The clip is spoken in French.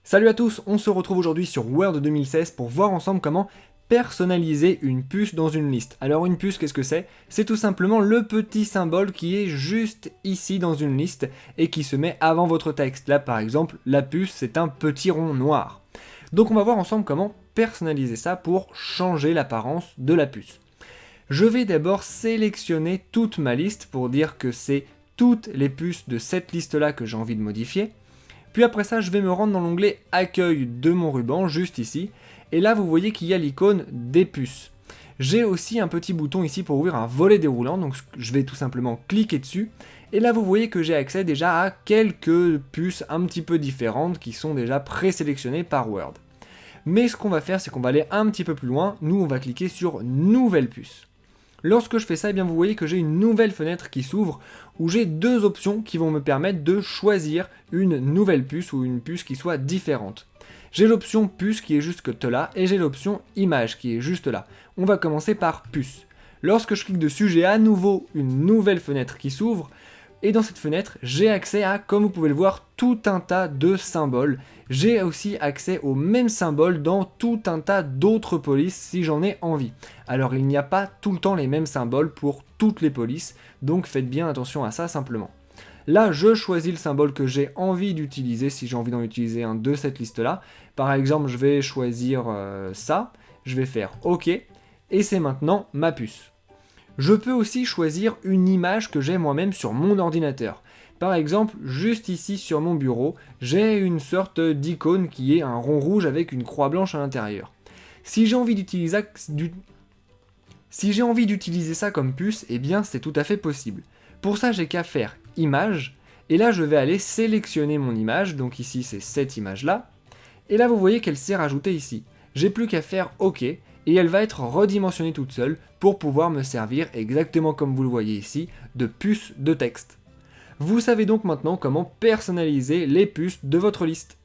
Salut à tous, on se retrouve aujourd'hui sur Word 2016 pour voir ensemble comment personnaliser une puce dans une liste. Alors une puce, qu'est-ce que c'est? C'est tout simplement le petit symbole qui est juste ici dans une liste et qui se met avant votre texte. Là par exemple, la puce c'est un petit rond noir. Donc on va voir ensemble comment personnaliser ça pour changer l'apparence de la puce. Je vais d'abord sélectionner toute ma liste pour dire que c'est toutes les puces de cette liste-là que j'ai envie de modifier. Puis après ça, je vais me rendre dans l'onglet Accueil de mon ruban, juste ici. Et là, vous voyez qu'il y a l'icône des puces. J'ai aussi un petit bouton ici pour ouvrir un volet déroulant, donc je vais tout simplement cliquer dessus. Et là, vous voyez que j'ai accès déjà à quelques puces un petit peu différentes qui sont déjà présélectionnées par Word. Mais ce qu'on va faire, c'est qu'on va aller un petit peu plus loin. Nous, on va cliquer sur Nouvelle puce. Lorsque je fais ça, eh bien vous voyez que j'ai une nouvelle fenêtre qui s'ouvre où j'ai deux options qui vont me permettre de choisir une nouvelle puce ou une puce qui soit différente. J'ai l'option puce qui est juste là et j'ai l'option image qui est juste là. On va commencer par puce. Lorsque je clique dessus, j'ai à nouveau une nouvelle fenêtre qui s'ouvre. Et dans cette fenêtre, j'ai accès à, comme vous pouvez le voir, tout un tas de symboles. J'ai aussi accès aux mêmes symboles dans tout un tas d'autres polices si j'en ai envie. Alors il n'y a pas tout le temps les mêmes symboles pour toutes les polices, donc faites bien attention à ça simplement. Là, je choisis le symbole que j'ai envie d'utiliser si j'ai envie d'en utiliser un de cette liste-là. Par exemple, je vais choisir ça, je vais faire OK, et c'est maintenant ma puce. Je peux aussi choisir une image que j'ai moi-même sur mon ordinateur. Par exemple, juste ici sur mon bureau, j'ai une sorte d'icône qui est un rond rouge avec une croix blanche à l'intérieur. Si j'ai envie d'utiliser ça comme puce, eh bien c'est tout à fait possible. Pour ça, j'ai qu'à faire image, et là je vais aller sélectionner mon image, donc ici c'est cette image-là, et là vous voyez qu'elle s'est rajoutée ici. J'ai plus qu'à faire OK, et elle va être redimensionnée toute seule pour pouvoir me servir, exactement comme vous le voyez ici, de puce de texte. Vous savez donc maintenant comment personnaliser les puces de votre liste.